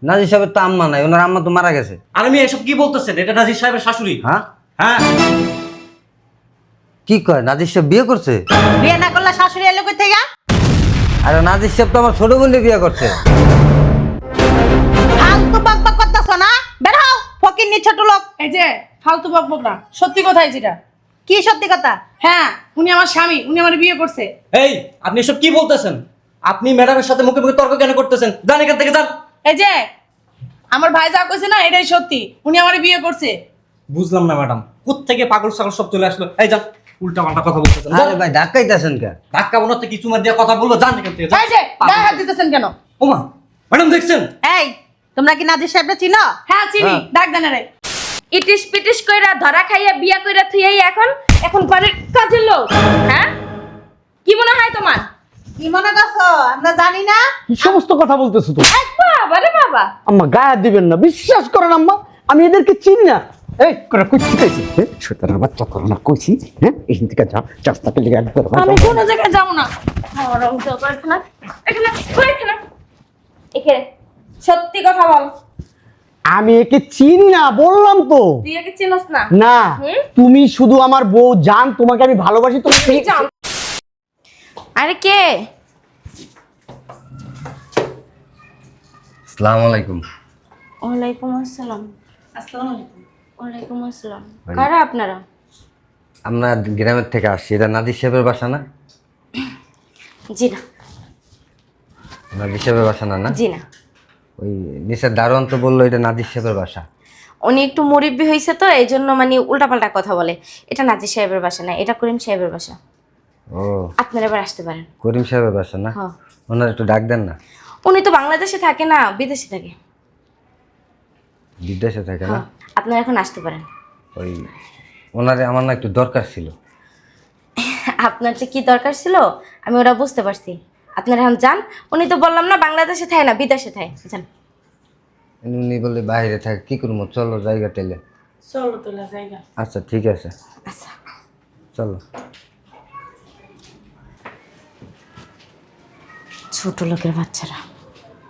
নাজির সাহেবের তো আম্মা নাই, ওনার আম্মা তো মারা গেছে। আর আমি এসব কি বলতেছেন? এটা নাজির সাহেবের শাশুড়ি। হ্যাঁ হ্যাঁ, কি কয়? নাজির সাহেব বিয়ে করছে? বিয়ে না করলে শাশুড়ি এলো কই থেকে? আরে নাজির সাহেব তো আমার ছোট বোনকে বিয়ে করছে। ফালতু বকবক করতেছ না? বের হও ফকিন্নি ছোট লোক। এই যে ফালতু বকবক না, সত্যি কথাই যেটা। কি সত্যি কথা? হ্যাঁ, উনি আমার স্বামী, উনি আমার বিয়ে করছে। এই আপনি এসব কি বলতেছেন? আপনি ম্যাডামের সাথে মুখে মুখে তর্ক কেন করতেছেন? যান এখান থেকে, যান। এই যে আমার ভাই যা কইছে না এটাই সত্যি, উনি আমার বিয়ে করছে। বুঝলাম না ম্যাডাম, কোত্থেকে পাগল ছাগল সব চলে আসলো। এই যান, উল্টা পাল্টা কথা বলতেছেন। আরে ভাই ধাক্কাইতেছেন কে? ধাক্কা বোনাতে কিছু মার দিয়ে কথা বললো, যান এখান থেকে, যান। এই যে গায়ে হাত দিতেছেন কেন? ওমা, ম্যাডাম দেখছেন? এই তোমরা কি নাজির সাহেবটা চিনো? হ্যাঁ চিনি, হ্যাঁ। ডাক দেন রে। ইটিস পিটিস কইরা ধরা খাইয়া বিয়া কইরা থুইয়াই এখন বাড়ির কাজের লোক। হ্যাঁ, কি মনে হয় তোমার? কি মনে করছো আমরা জানি না? কি সমস্ত কথা বলতেছো তুমি? বাবা রে বাবা, আম্মা গায়ে দিবেন না, বিশ্বাস করেন আম্মা, আমি এদেরকে চিনি না। এই করে কইছি কইছি, হ্যাঁ সুতরাং বাচ্চা করো না কইছি, হ্যাঁ এখান থেকে যাও, চাষটাকে লেগে একবার আমি কোনো জায়গায় যাবো না। গরম তো এখানে এখানে এখানে এখানে সত্যি কথা বল, আমি একে চিনি না, বললাম তো। তুই একে চিনস না? না, হুম? তুমি শুধু আমার বউ জান, তোমাকে আমি ভালোবাসি, তোমাকে তুই জান। আরে কে? আসসালামু আলাইকুম। ওয়ালাইকুম আসসালাম। আসসালামু আলাইকুম। ওয়ালাইকুম আসসালাম। কারা আপনারা? আমরা গ্রামের থেকে আসছি। এটা নাজির সাহেবের বাসা না? জি না, নাজির সাহেবের বাসা না? না, জি না। ওই নিচের দারোয়ান তো বললো এটা নাজির সাহেবের বাসা। উনি একটু মুরব্বি হয়েছে তো এই জন্য মানে উল্টাপাল্টা কথা বলে। এটা নাজির সাহেবের বাসা না, এটা করিম সাহেবের বাসা। ও, আপনারা এবার আসতে পারেন। করিম সাহেবের বাসা না? হ্যাঁ। ওনার একটু ডাক দেন না। উনি তো বাংলাদেশে থাকে না, বিদেশে থাকে। বিদেশে থাকে না? হ্যাঁ, আপনারা এখন আসতে পারেন। ওই ওনারে আমার না একটু দরকার ছিল। আপনার যে কি দরকার ছিল আমি ওরা বুঝতে পারছি। আপনারা এখন যান। উনি তো বললাম না বাংলাদেশে থাকে না, বিদেশে থাকে। যান। উনি বলে বাইরে থাকে, কি করবো? চলো জায়গা টেলে। চলো তোলা জায়গা। আচ্ছা ঠিক আছে, আচ্ছা, চলো। ছোট লোকের বাচ্চারা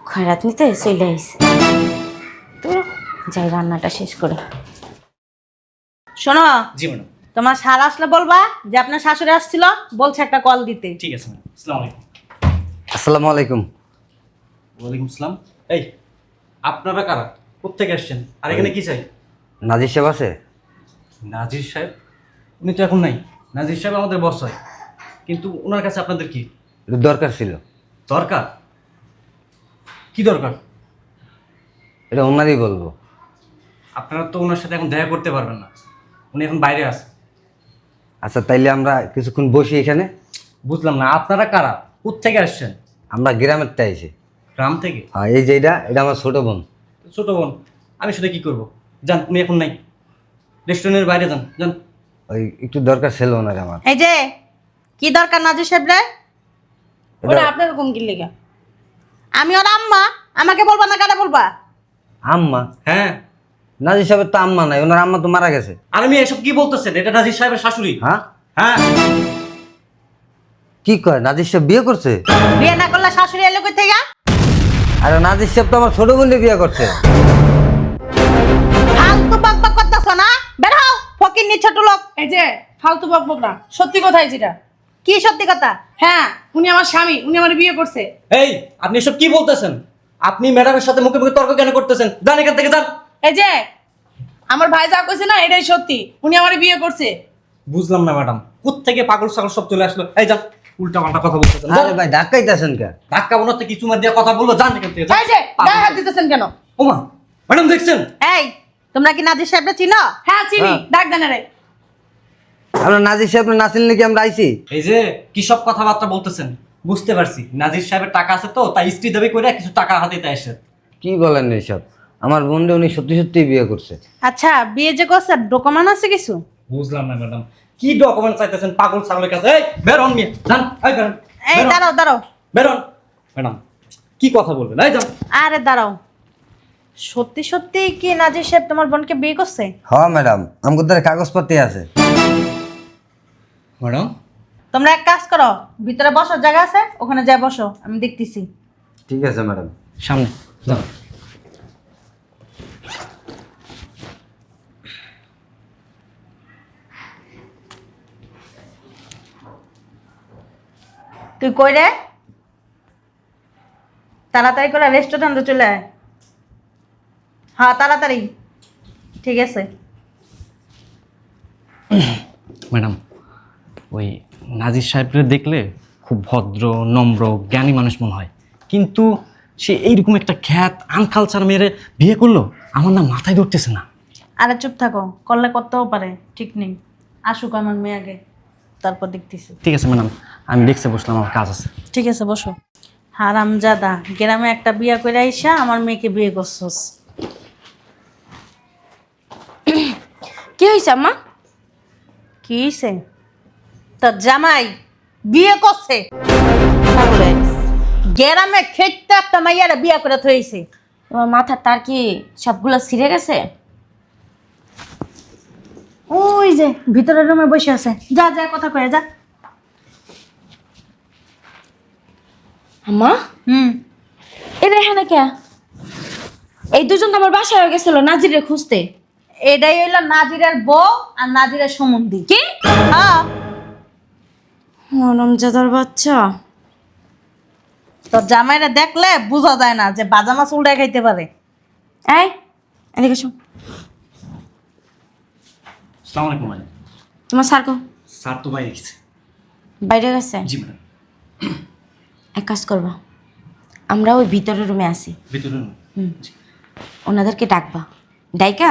খয়রাত নিতে চলে আইছে। তো যাই রান্নাটা শেষ করে। শোনো, জি ম্যাডাম। তোমার শাল আসলে বলবা যে আপনার শাশুড়ি আসছিল, বলছে একটা কল দিতে। ঠিক আছে ম্যাডাম। আসসালামু আলাইকুম। আসসালামু আলাইকুম। ওয়ালাইকুম আসসালাম। এই আপনারা কারা? কোত্থেকে আসছেন? আর এখানে কি চাই? নাজির সাহেব আছে? নাজির সাহেব? উনি তো এখন নাই। নাজির সাহেব আমাদের বস হয়, কিন্তু ওনার কাছে আপনাদের কি একটু দরকার ছিল। দরকার? কি দরকার? এটা ওনারই বলবো। আপনারা তো ওনার সাথে এখন দেখা করতে পারবেন না, উনি এখন বাইরে আছে। আচ্ছা তাইলে আমরা কিছুক্ষণ বসি এখানে। বুঝলাম না, আপনারা কারা? কোত্থেকে আসছেন? আমরা গ্রামের আইছি। গ্রাম থেকে? হ্যাঁ, এই যে এটা আমার ছোট বোন। ছোট বোন? আমি সেটা কি করব? যান, উনি এখন নাই, রেস্টুরেন্টের বাইরে যান, যান। ওই একটু দরকার ছিল ওনার আমার। এই যে কি দরকার নাজির সাহেব রে? ওরা আপনার রকম কি লেগা? আমি ওর আম্মা, আমাকে বলবা না কারে বলবা? আম্মা? হ্যাঁ। নাজির সাহেবের তো আম্মা নাই, ওনার আম্মা তো মারা গেছে। আর আমি এসব কি বলতেছেন? এটা নাজির সাহেবের শাশুড়ি। হ্যাঁ, হ্যাঁ। কি কয়? নাজির সাহেব বিয়ে করছে? বিয়ে না করলে শাশুড়ি এলো কই থেকে? আরে নাজির সাহেব তো আমার ছোট বোনকে বিয়ে করছে। ফালতু বকবক করতেছ না? বের হও ফকিন্নি ছোট লোক। এই যে ফালতু বকবক না, সত্যি কথাই যেটা। কি সত্যি কথা? হ্যাঁ, উনি আমার স্বামী, উনি আমার বিয়ে করছে। এই আপনি এসব কি বলতেছেন? আপনি ম্যাডামের সাথে মুখে মুখে তর্ক কেন করতেছেন? যান এখান থেকে, যান। এই যে আমার ভাই যা কইছে না এটাই সত্যি, উনি আমার বিয়ে করছে। বুঝলাম না ম্যাডাম, কোত্থেকে পাগল ছাগল সব চলে আসলো। এই যান, উল্টা পাল্টা কথা বলতেছেন। আরে ভাই ধাক্কাইতেছেন কে? ধাক্কা বোনাতে কিছু মার দিয়ে কথা বললো, যান এখান থেকে, যান। এই যে গায়ে হাত দিতেছেন কেন? ওমা, ম্যাডাম দেখছেন? এই তোমরা কি নাজির সাহেবটা চিনো? হ্যাঁ চিনি, হ্যাঁ। ডাক দেন রে। আমরা নাজির সাহেব না চিনলে কি আমরা আইছি? এই যে কি সব কথাবার্তা বলতেছেন, বুঝতে পারছি নাজির সাহেবের টাকা আছে তো, তাই স্ত্রী দাবি করে কিছু টাকা হাতে দিতে আসে। কি বলেন এইসব? আমার বোনরে উনি সত্যি সত্যি বিয়ে করছে। আচ্ছা বিয়ে যে করছে ডকুমেন্ট আছে কিছু? বুঝলাম না ম্যাডাম, কি ডকুমেন্ট চাইতেছেন পাগল ছাগলের কাছে? এই বের হন মিয়া, যান। এই বেরোন, এই দাঁড়াও দাঁড়াও। বেরোন। ম্যাডাম কি কথা বলবেন? এই যান। আরে দাঁড়াও, সত্যি সত্যি কি নাজির সাহেব তোমার বোনকে বিয়ে করছে? হ্যাঁ ম্যাডাম, আমার দ্বারা কাগজপত্র আছে। ম্যাডাম তোমরা এক কাজ করো, ভিতরে বসার জায়গা আছে, ওখানে যাই বসো, আমি দেখতেছি। ঠিক আছে ম্যাডাম। সামনে যান। তুই কই রে? তাড়াতাড়ি করে রেস্টুরেন্টে চলে আয়। হ্যাঁ তাড়াতাড়ি। ঠিক আছে। ম্যাডাম, ওই নাজির সাহেবকে দেখলে খুব ভদ্র, নম্র, জ্ঞানী মানুষ মনে হয়, কিন্তু সে এইরকম একটা খ্যাত আনকালচার মেয়েরে বিয়ে করলো, আমার না মাথায় ধরতেছে না। আরে চুপ থাকো, করলে করতেও পারে, ঠিক নেই। আসুক আমার মেয়ে আগে, তারপর দেখতেছি। ঠিক আছে ম্যাডাম, আমি ডেস্কে বসলাম, আমার কাজ আছে। ঠিক আছে বসো। হারামজাদা, গ্রামে একটা বিয়ে করে আইসা আমার মেয়েকে বিয়ে করছস। কি হয়েছে আম্মা? কি হইছে? তোর জামাই বিয়ে করছে। গ্রামে খেতে একটা মাইয়ারা বিয়ে করে থইছে। তোমার মাথার তার কি সবগুলো ছিঁড়ে গেছে? ওই যে ভিতরের রুমে বসে আছে, যা যা কথা কয়ে যা। আম্মা, এরা এখানে কে? এই দুজন তো আমার বাসায় হয়ে গেছিল নাজিরে খুঁজতে। এটাই হইলো নাজিরের বউ আর নাজিরের সম্বন্ধী। কি? হ্যাঁ, রমজাদার বাচ্চা। তোর জামাইরা দেখলে বোঝা যায় না যে বাজা মাছ উল্টায় খাইতে পারে। এই এদিকে শোন, আসসালামু আলাইকুম ম্যাডাম। তোমার স্যার কো? স্যার তো বাইরে গেছে। বাইরে গেছে? জি ম্যাডাম। এক কাজ করবা, আমরা ওই ভিতরের রুমে আসি, ভিতরে ওনাদেরকে ডাকবা, ডাইকা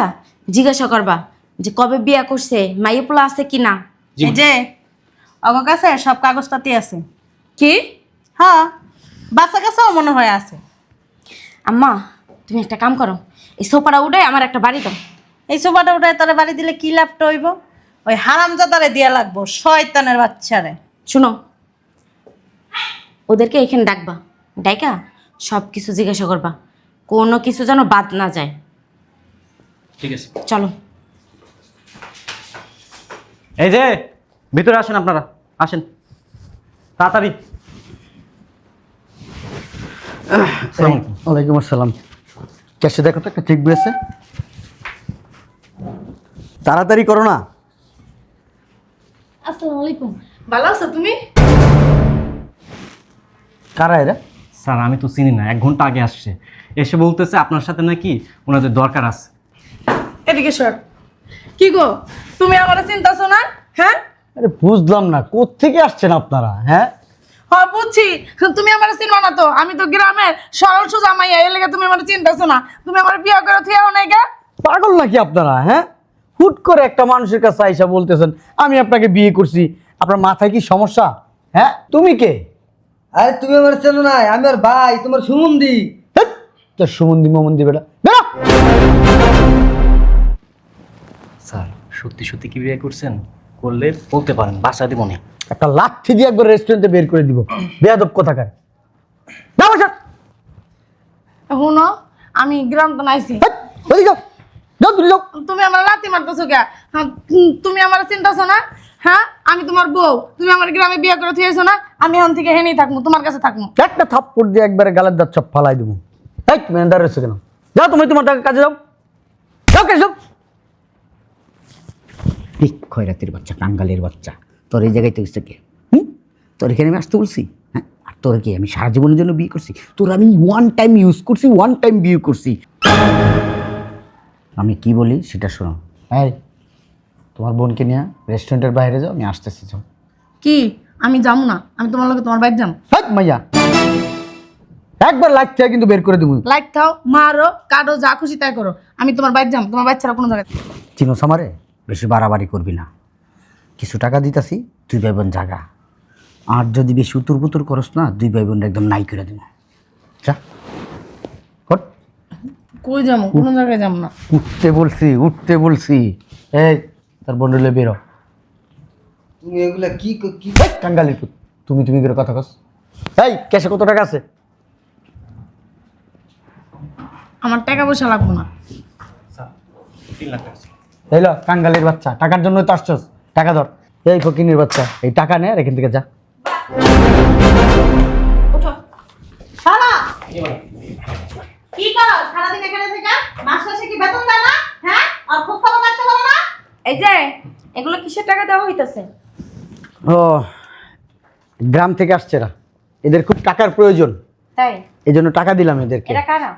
জিজ্ঞাসা করবা যে কবে বিয়া করছে, মাইয়ে পোলা আছে কি না। এই যে অগ কাছে সব কাগজপাতি আছে। কি? হ্যাঁ, বাচ্চা কাছেও মনে হয় আছে। আম্মা, তুমি একটা কাম করো, এই সোফাটা উঠে আমার একটা বাড়ি দাও। এই সোফাটা উঠায় তোরে বাড়ি দিলে কি লাভটা হইব? ওই হারামজাদারে দিয়া লাগবো, শয়তানের বাচ্চারে। শুনো, ওদেরকে এখানে ডাকবা, ডাইকা সব কিছু জিজ্ঞাসা করবা, কোনো কিছু যেন বাদ না যায়। ঠিক আছে। চলো। এই যে ভিতরে আসেন, আপনারা আসেন তাড়াতাড়ি। ওয়ালাইকুম আসসালাম। ক্যাশে দেখো তো, একটা চেক বই আছে, তাড়াতাড়ি করো না। আসসালামু আলাইকুম। ভালো আছো তুমি? কারা এরা? স্যার আমি তো চিনি না, 1 ঘন্টা আগে আসছে, এসে বলতেছে আপনার সাথে নাকি ওনাদের দরকার আছে। এদিকে সর। কি গো, তুমি আমার চিন্তাছো না? হ্যাঁ আরে বুঝলাম না, কোত্থেকে আসছেন আপনারা? হ্যাঁ হ্যাঁ বুঝছি, তুমি আমার চিনবা না তো, আমি তো গ্রামের সরল সোজা মাইয়া, এর লেগে তুমি আমার চিন্তাছো না। তুমি আমার বিয়ে করে থিয়াও নাই গা? পাগল নাকি আপনারা? হ্যাঁ, হুট করে একটা মানুষের কাছে আইসা বলতেছেন আমি আপনাকে বিয়ে করছি, আপনার মাথায় কি সমস্যা? হ্যাঁ, তুমি কে? আরে তুমি আমার চেনো না, আমি আর ভাই তোমার সুমন্দি। হেৎ, তোর সুমন্দি মমন্দি বেটা বেরো। স্যার সত্যি সত্যি কি বিয়ে করছেন? করলে বলতে পারেন, বাসা দিব না। একটা লাঠি দিয়ে একবার রেস্টুরেন্টে বের করে দিব, বেয়াদব কোথাকার। যাও বসো। শুনো, আমি গ্রাম তো নাইছি। হেৎ, ওদিকে যাও, যাও তুমি যাও। তুমি আমার রাতি মারতেছো কে? হ্যাঁ, তুমি আমার চিন্তাছো না? হ্যাঁ, আমি তোমার বউ, তুমি আমার গ্রামে বিয়ে করে থিয়েছো না? আমি এখন থেকে হেনেই থাকবো, তোমার কাছে থাকবো। একটা থাপ্পড় দিয়ে একবারে গালের দাঁত সব ফালাই দেবো। এই তুমি এন্দার রয়েছো কেন? যাও তুমি তোমার কাজে যাও, যাও কে যাও। এই খয়রাতির বাচ্চা, কাঙ্গালের বাচ্চা, তোর এই জায়গায় তো এসে কে? তোর এখানে আমি আসতে বলছি? হ্যাঁ, আর তোর কি আমি সারা জীবনের জন্য বিয়ে করছি? তোর আমি 1 টাইম ইউজ করছি, 1 টাইম বিয়ে করছি। আমি কি বলি সেটা শোনো। এই তোমার বোনকে নিয়ে রেস্টুরেন্টের বাইরে যাও, আমি আসতেছি। যাও। কি? আমি যাবো না, আমি তোমার লগে তোমার বাইরে যাম। হ্যাঁ মাইয়া, একবার লাইট থেকে কিন্তু বের করে দেবো। লাইট খাও, মারো, কাটো, যা খুশি তাই করো, আমি তোমার বাইরে যাম, তোমার বাচ্চারা কোনো জায়গায়। চিনো সামারে, বেশি বাড়াবাড়ি করবি না। কিছু টাকা দিতাছি, 2 ভাই বোন জাগা। আর যদি বেশি উতুর পুতুর করস না, 2 ভাই বোন একদম নাই করে দেবো। যা হট। কই যাবো? কোনো জায়গায় যাম না। উঠতে বলছি, উঠতে বলছি। এই তার বন্ডলে বেরো। তুমি এগুলা কি কি এই কাঙ্গালি, তুমি তুমি করে কথা কস। এই ক্যাশে কত টাকা আছে? আমার টাকা পয়সা লাগবো না। স্যার 3 লাখ টাকা। এই লো কাঙ্গালির বাচ্চা, টাকার জন্য তো আসছস, টাকা ধর। এই ফকিনির বাচ্চা, এই টাকা নে আর এখান থেকে যা। ওঠো। শালা কি করো সারাদিন এখানে থেকে? মাস শেষে কি বেতন দেয় না? হ্যাঁ, আর খোঁজ খবর রাখতে পারো না? এই যে এগুলো কিসের টাকা দেওয়া হইতাছে? ও গ্রাম থেকে আসছে এরা। এদের খুব টাকার প্রয়োজন, তাই? এই জন্য টাকা দিলাম এদেরকে। এরা কারা?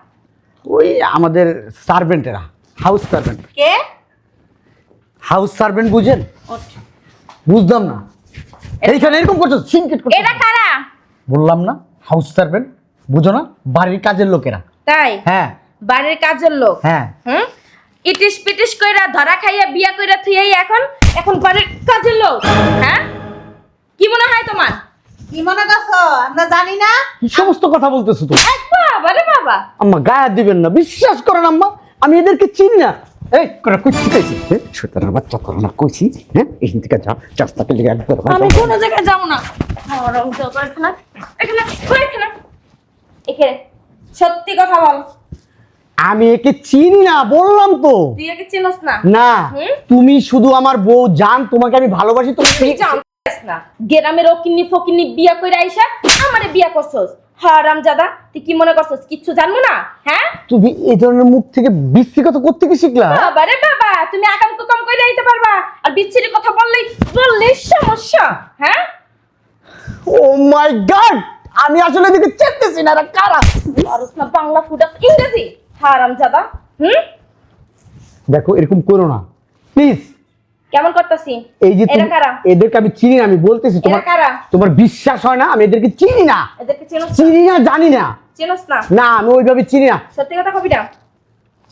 ওই আমাদের সার্ভেন্টেরা, হাউস সার্ভেন্ট। কে? হাউস সার্ভেন্ট বুঝেন? ওঠ। বুঝলাম না, এইখানে এরকম করছো, সিনকেট করছো। এরা কারা? বললাম না হাউস সার্ভেন্ট, বুঝো না? বাড়ির কাজের লোকেরা। তাই? হ্যাঁ বাড়ির কাজের লোক? হ্যাঁ। হুম, ইটিস পিটিস কইরা ধরা খাইয়া বিয়া কইরা থুইয়াই এখন এখন বাড়ির কাজের লোক? হ্যাঁ, কি মনে হয় তোমার? কি মনে করছো আমরা জানি না? কি সমস্ত কথা বলতেছো তুমি? বাবা রে বাবা, আম্মা গায়ে দিবেন না, বিশ্বাস করেন আম্মা, আমি এদেরকে চিনি না। এই করে কুচি কইছি, সুতরাং বাচ্চা করো না কইছি। হ্যাঁ, এইখান থেকে যা, রাস্তাতে লেগে একবার আমি কোনো জায়গায় যাবো না। গরম তো এখানে এখানে এখানে এখানে সত্যি কথা বল, আমি একে চিনি না, বললাম তো। তুই একে চিনস না? না, হুম? তুমি শুধু আমার বউ জান, তোমাকে আমি ভালোবাসি। তুই জানস না গ্রামের ওকিন্নি ফকিন্নি বিয়া কইরা আইসা আমারে বিয়া করছস? হারামজাদা, তুই কি মনে করছস কিচ্ছু জানবো না? হ্যাঁ, তুমি এই ধরনের মুখ থেকে বিশ্রী কথা করতে কি শিখলা? বাবা রে বাবা, তুমি আকাম কুকাম কইরা আইতে পারবা, আর বিচ্ছিরি কথা বললেই সমস্যা। হ্যাঁ, ও মাই গড, আমি আসলে এদিকে চেপতেছি না। এরা কারা? পারস না বাংলা ফুটাস ইংরেজি, হারামজাদা। হুম, দেখো এরকম করো না প্লিজ। কেমন করতাছি? এই যে এরা কারা? এদেরকে আমি চিনি না, আমি বলতেছি। তোমার এরা কারা? তোমার বিশ্বাস হয় না? আমি এদেরকে চিনি না, এদেরকে চিনস না? চিনি না, জানি না। চিনস না? না, আমি ওইভাবে চিনি না। সত্যি কথা কবি না?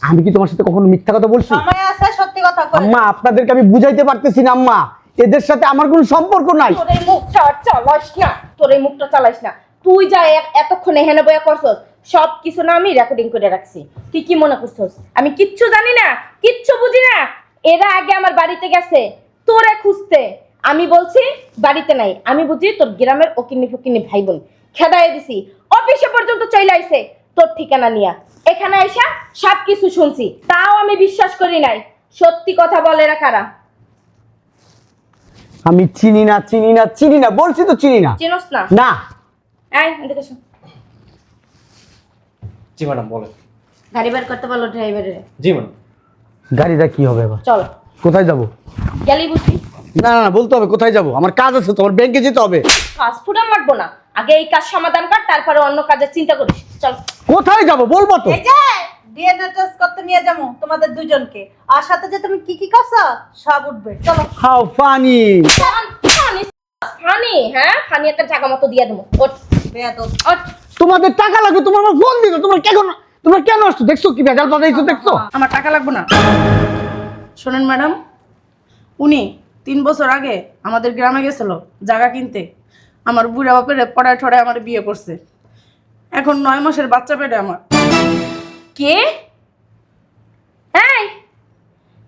আমি কি তোমার সাথে কখনো মিথ্যা কথা বলছি? সময় আছে সত্যি কথা কই। আম্মা, আপনাদেরকে আমি বুঝাইতে পারতেছি না আম্মা, এদের সাথে আমার কোনো সম্পর্ক নাই। তোর এই মুখটা চালাস না, তোর এই মুখটা চালাস না। তুই যা এতক্ষণে হেনে বয়া করছস, সব কিছু না আমি রেকর্ডিং করে রাখছি। তুই কি মনে করছস আমি কিচ্ছু জানি না, কিচ্ছু বুঝি না? এরা আগে আমার বাড়িতে গেছে তোরে খুঁজতে, আমি বলছি বাড়িতে নাই। আমি বুঝি তোর গ্রামের ওকিন্নি ফকিন্নি ভাই বোন খেদাই দিছি, অফিসে পর্যন্ত চলে আইছে তোর ঠিকানা নিয়া। এখানে আইসা সব কিছু শুনছি, তাও আমি বিশ্বাস করি নাই। সত্যি কথা বল, এরা কারা? আমি চিনি না, চিনি না, চিনি না, বলছি তো চিনি না। চিনস না? না। আয় এদিকে শোন। জি ম্যাডাম বলেন। গাড়ি বের করতে বলো ড্রাইভারের। জি ম্যাডাম। গাড়িটা কি হবে এবার? চল, কোথায় যাব? গেলেই বুঝবি। না না না, বলতে হবে কোথায় যাব। আমার কাজ আছে তো, আমার ব্যাংকে যেতে হবে। ফাস্টফুড আর মারবো না, আগে এই কাজ সমাধান কর, তারপরে অন্য কাজের চিন্তা করিস। চল। কোথায় যাব বলবো তো। এই যে ডিএনএ টেস্ট করতে নিয়ে যাবো তোমাদের দুজনকে, আর সাথে যে তুমি কি কি করছো সব উঠবে। চলো। How funny. ফানি, হ্যাঁ ফানি একটা জায়গা মতো দিয়ে দেবো। ওঠ বেয়াদব। ওঠ। তোমাদের টাকা লাগবে, তোমার আমার ফোন দিল, তোমরা কেন আসছো? দেখছো কি ভেজাল পাঠাইছো? দেখছো? আমার টাকা লাগবে না। শোনেন ম্যাডাম, উনি 3 বছর আগে আমাদের গ্রামে গেছিল জায়গা কিনতে। আমার বুড়া বাপের পড়ায় ঠড়ায় আমার বিয়ে করছে। এখন 9 মাসের বাচ্চা পেটে আমার। কে? এই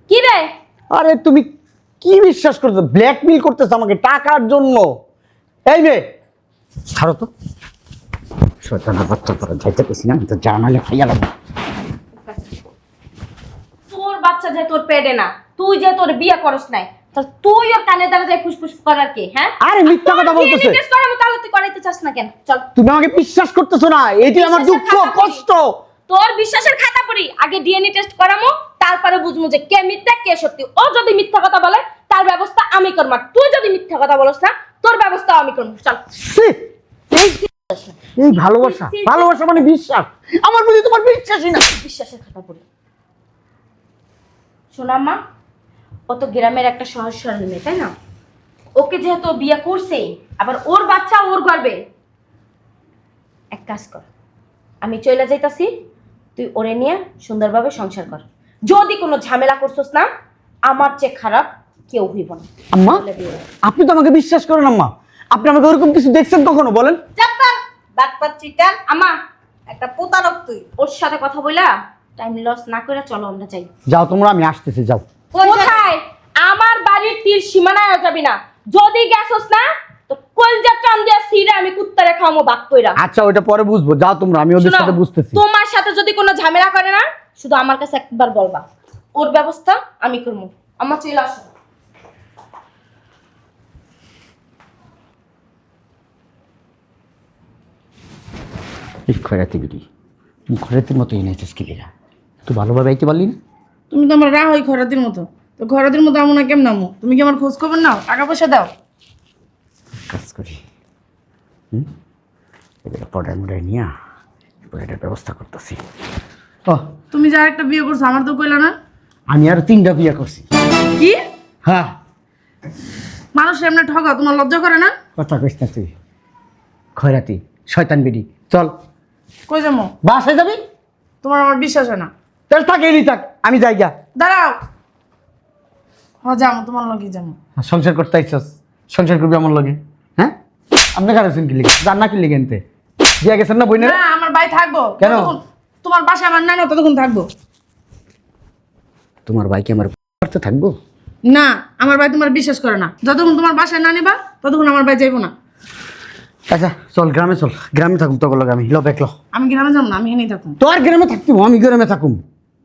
কি রে? আরে তুমি কি বিশ্বাস করছো? ব্ল্যাকমেল করতেছ আমাকে টাকার জন্য। এই মেয়ে, ছাড়ো তো। শয়তানের বাচ্চা, তোরা যাইতে পেছি না, তো জানালে খাইয়া লাগবে। তোর বাচ্চা যে তোর পেটে না, তুই যে তোর বিয়ে করস নাই, তাহলে তুই ওর কানে দ্বারা যাই ফুসফুস করার কি? হ্যাঁ, আরে মিথ্যা কথা বলতেছে। তাহলে তুই করাইতে চাস না কেন? চল। তুমি আমাকে বিশ্বাস করতেছো না, এটি আমার বিশ্বাসের দুঃখ খাতা পড়ি। কষ্ট। তোর বিশ্বাসের খাতা পড়ি, আগে ডিএনএ টেস্ট করামো, তারপরে বুঝমু যে কে মিথ্যা কে সত্যি। ও যদি মিথ্যা কথা বলে তার ব্যবস্থা আমি করব, তুই যদি মিথ্যা কথা বলস না তোর ব্যবস্থা আমি করব। চল। ছি, এই ভালোবাসা, ভালোবাসা মানে বিশ্বাস। আমার প্রতি তোমার বিশ্বাসই না। বিশ্বাসের খাতা পড়ি। শোনা মা, ও তো গ্রামের একটা সহজ সরল মেয়ে, তাই না? ওকে যেহেতু বিয়ে করছে, আবার ওর বাচ্চা ওর গর্বে। এক কাজ কর, আমি চলে যাইতাছি, তুই ওরে নিয়ে সুন্দরভাবে সংসার কর। যদি কোনো ঝামেলা করছস না, আমার চেয়ে খারাপ কেউ হইব না। আম্মা, বলে দিও। আপনি তো আমাকে বিশ্বাস করেন আম্মা। আপনি আমাকে ওরকম কিছু দেখছেন কখনো বলেন? চাপ্পা ডাক্তার চিটার আমা, একটা প্রতারক তুই। ওর সাথে কথা বইলা টাইম লস না করে চলো আমরা যাই। যাও তোমরা, আমি আসতেছি, যাও। কোথায়? আমার বাড়ির তীর সীমানায় যাবি না। যদি গেছস না তো কলজা টান দিয়া সিরে আমি কুত্তারে খাওয়ামো বাক কইরা। আচ্ছা, ওইটা পরে বুঝবো, যাও তোমরা, আমি ওদের শোনো, সাথে বুঝতেছি। তোমার সাথে যদি কোনো ঝামেলা করে না, শুধু আমার কাছে একবার বলবা, ওর ব্যবস্থা আমি করবো। আমার চলে আসো। এই খয়রাতি বিড়ি, খয়রাতির মতো এনেছিস কিলিরা। তুই ভালোভাবে আইতে পারলি না? তুমি তো আমার রাহ ওই ঘরাতির মতো। তো ঘরাতির মতো আমো না কেমন আমো? তুমি কি আমার খোঁজ খবর নাও? টাকা পয়সা দাও। কাজ করি, এগুলো পড়ায় নিয়ে এটার ব্যবস্থা করতেছি। ও তুমি যা একটা বিয়ে করছো আমার তো কইলা না। আমি আর 3টা বিয়ে করছি। কি হ্যাঁ, মানুষ এমনি ঠকা, তোমার লজ্জা করে না? কথা কইস না তুই, খয়রাতি শয়তান বেডি। চল কই যাবো? বাসায় যাবি? তোমার আমার বিশ্বাস হয় না। তাহলে থাকেই থাক, আমি যাই গা। দাঁড়াও, যাবো তোমার লগে যাবো। সংসার করতে আইসস, সংসার করবি আমার লগে? হ্যাঁ, আপনি কারেছেন কি লিখে জান না কি লিখে এনতে দিয়া গেছেন না বই না? না, আমার ভাই থাকবো। কেন? যতক্ষণ তোমার পাশে আমার নাই না ততক্ষণ থাকবো। তোমার ভাইকে আমার করতে থাকবো? না, আমার ভাই তোমার বিশ্বাস করে না। যতক্ষণ তোমার বাসায় না নিবা ততক্ষণ আমার ভাই যাইবো না। আচ্ছা চল গ্রামে, চল গ্রামে থাকুম তোর লগে আমি। লো দেখলো, আমি গ্রামে যাবো না, আমি এনেই থাকুম। তোর গ্রামে থাকতে আমি গ্রামে থাকুম,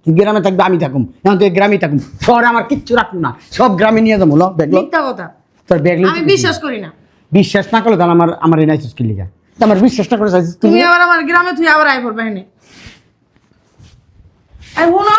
তুই গ্রামে থাকবে আমি থাকুম। এখন তুই গ্রামেই থাকুম, শহরে আমার কিচ্ছু রাখুন না, সব গ্রামে নিয়ে যাবো। লো দেখলো, মিথ্যা কথা, তোর ব্যাগ আমি বিশ্বাস করি না। বিশ্বাস না করলে তাহলে আমার এই নাইছিস কি লিখা? আমার বিশ্বাস না করে চাইছিস তুমি আবার আমার গ্রামে তুই আবার আই পড়বে এনে। এই শুনো,